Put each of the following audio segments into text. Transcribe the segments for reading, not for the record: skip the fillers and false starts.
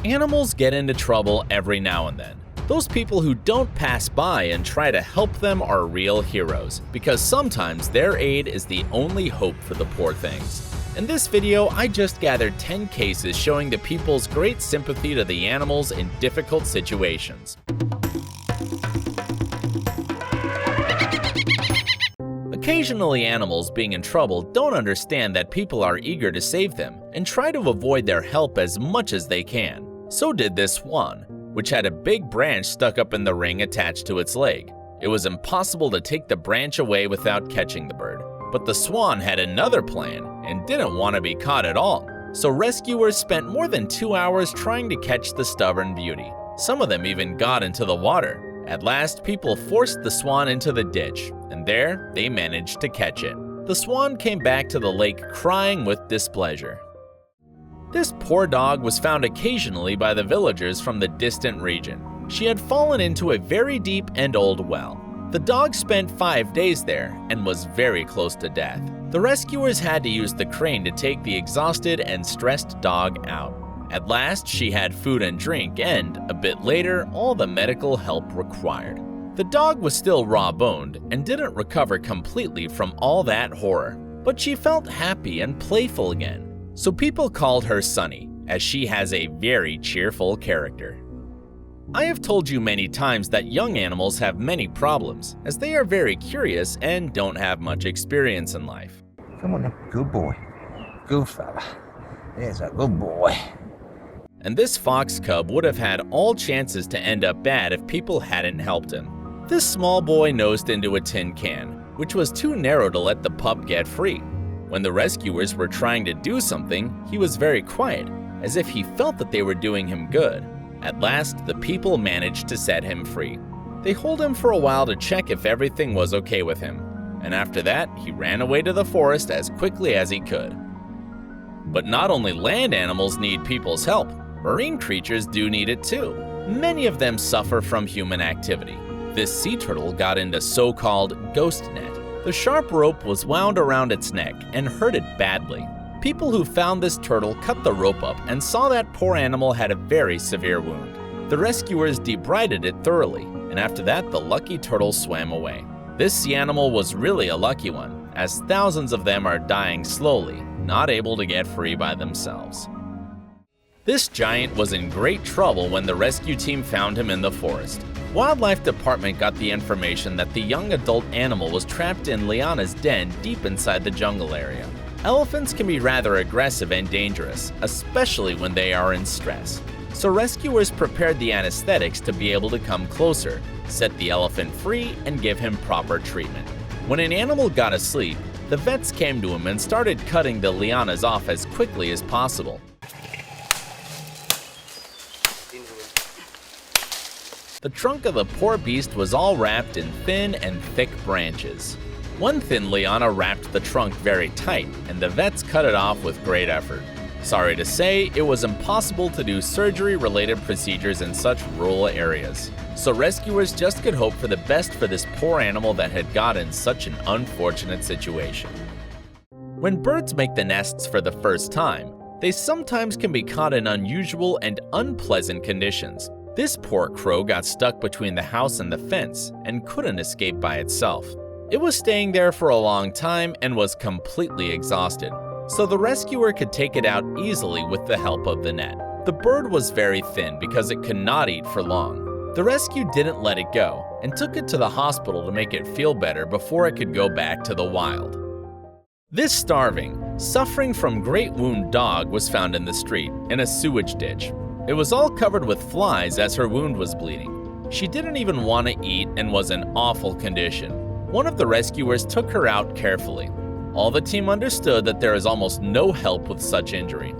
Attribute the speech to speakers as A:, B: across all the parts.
A: Animals get into trouble every now and then. Those people who don't pass by and try to help them are real heroes, because sometimes their aid is the only hope for the poor things. In this video, I just gathered 10 cases showing the people's great sympathy to the animals in difficult situations. Occasionally, animals being in trouble don't understand that people are eager to save them and try to avoid their help as much as they can. So did this swan, which had a big branch stuck up in the ring attached to its leg. It was impossible to take the branch away without catching the bird. But the swan had another plan and didn't want to be caught at all. So rescuers spent more than 2 hours trying to catch the stubborn beauty. Some of them even got into the water. At last, people forced the swan into the ditch, and there they managed to catch it. The swan came back to the lake crying with displeasure. This poor dog was found occasionally by the villagers from the distant region. She had fallen into a very deep and old well. The dog spent 5 days there and was very close to death. The rescuers had to use the crane to take the exhausted and stressed dog out. At last, she had food and drink and, a bit later, all the medical help required. The dog was still raw-boned and didn't recover completely from all that horror, but she felt happy and playful again. So people called her Sunny, as she has a very cheerful character. I have told you many times that young animals have many problems, as they are very curious and don't have much experience in life.
B: Come on, good boy. Good fella. There's a good boy.
A: And this fox cub would have had all chances to end up bad if people hadn't helped him. This small boy nosed into a tin can, which was too narrow to let the pup get free. When the rescuers were trying to do something, he was very quiet, as if he felt that they were doing him good. At last, the people managed to set him free. They hold him for a while to check if everything was okay with him, and after that, he ran away to the forest as quickly as he could. But not only land animals need people's help, marine creatures do need it too. Many of them suffer from human activity. This sea turtle got into so-called ghost net. The sharp rope was wound around its neck and hurt it badly. People who found this turtle cut the rope up and saw that poor animal had a very severe wound. The rescuers debrided it thoroughly, and after that the lucky turtle swam away. This sea animal was really a lucky one, as thousands of them are dying slowly, not able to get free by themselves. This giant was in great trouble when the rescue team found him in the forest. Wildlife Department got the information that the young adult animal was trapped in Liana's den deep inside the jungle area. Elephants can be rather aggressive and dangerous, especially when they are in stress. So rescuers prepared the anesthetics to be able to come closer, set the elephant free, and give him proper treatment. When an animal got asleep, the vets came to him and started cutting the lianas off as quickly as possible. The trunk of the poor beast was all wrapped in thin and thick branches. One thin liana wrapped the trunk very tight, and the vets cut it off with great effort. Sorry to say, it was impossible to do surgery-related procedures in such rural areas. So rescuers just could hope for the best for this poor animal that had got in such an unfortunate situation. When birds make the nests for the first time, they sometimes can be caught in unusual and unpleasant conditions. This poor crow got stuck between the house and the fence and couldn't escape by itself. It was staying there for a long time and was completely exhausted, so the rescuer could take it out easily with the help of the net. The bird was very thin because it could not eat for long. The rescue didn't let it go and took it to the hospital to make it feel better before it could go back to the wild. This starving, suffering from great wound dog was found in the street in a sewage ditch. It was all covered with flies as her wound was bleeding. She didn't even want to eat and was in awful condition. One of the rescuers took her out carefully. All the team understood that there is almost no help with such injury.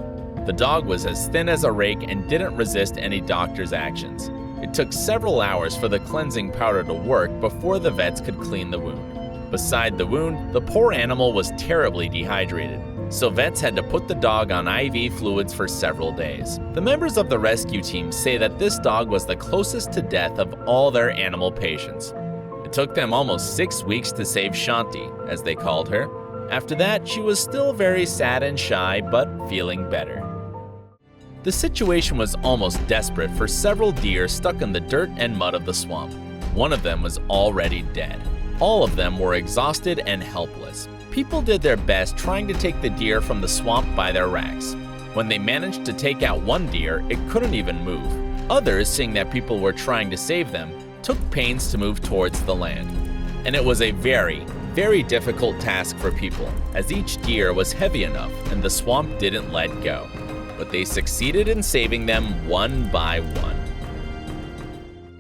A: The dog was as thin as a rake and didn't resist any doctor's actions. It took several hours for the cleansing powder to work before the vets could clean the wound. Beside the wound, the poor animal was terribly dehydrated, so vets had to put the dog on IV fluids for several days. The members of the rescue team say that this dog was the closest to death of all their animal patients. It took them almost 6 weeks to save Shanti, as they called her. After that, she was still very sad and shy, but feeling better. The situation was almost desperate for several deer stuck in the dirt and mud of the swamp. One of them was already dead. All of them were exhausted and helpless. People did their best trying to take the deer from the swamp by their racks. When they managed to take out one deer, it couldn't even move. Others, seeing that people were trying to save them, took pains to move towards the land. And it was a very, very difficult task for people, as each deer was heavy enough and the swamp didn't let go. But they succeeded in saving them one by one.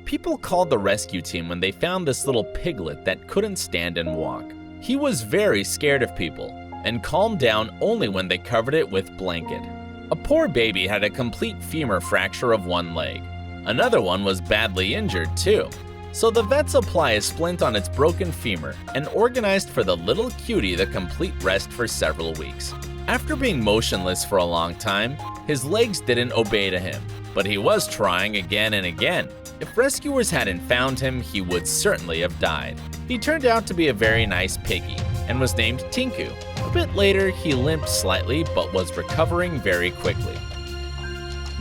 A: People called the rescue team when they found this little piglet that couldn't stand and walk. He was very scared of people and calmed down only when they covered it with blanket. A poor baby had a complete femur fracture of one leg. Another one was badly injured too. So the vets apply a splint on its broken femur and organized for the little cutie the complete rest for several weeks. After being motionless for a long time, his legs didn't obey to him, but he was trying again and again. If rescuers hadn't found him, he would certainly have died. He turned out to be a very nice piggy and was named Tinku. A bit later, he limped slightly but was recovering very quickly.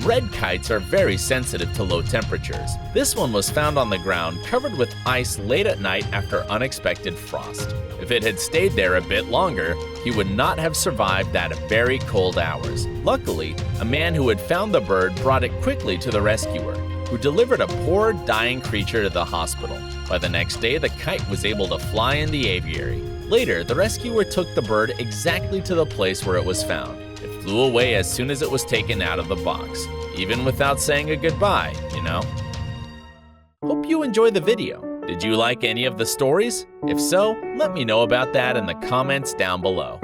A: Red kites are very sensitive to low temperatures. This one was found on the ground covered with ice late at night after unexpected frost. If it had stayed there a bit longer, he would not have survived that very cold hours. Luckily, a man who had found the bird brought it quickly to the rescuer, who delivered a poor, dying creature to the hospital. By the next day, the kite was able to fly in the aviary. Later, the rescuer took the bird exactly to the place where it was found. It flew away as soon as it was taken out of the box, even without saying a goodbye, you know? Hope you enjoyed the video. Did you like any of the stories? If so, let me know about that in the comments down below.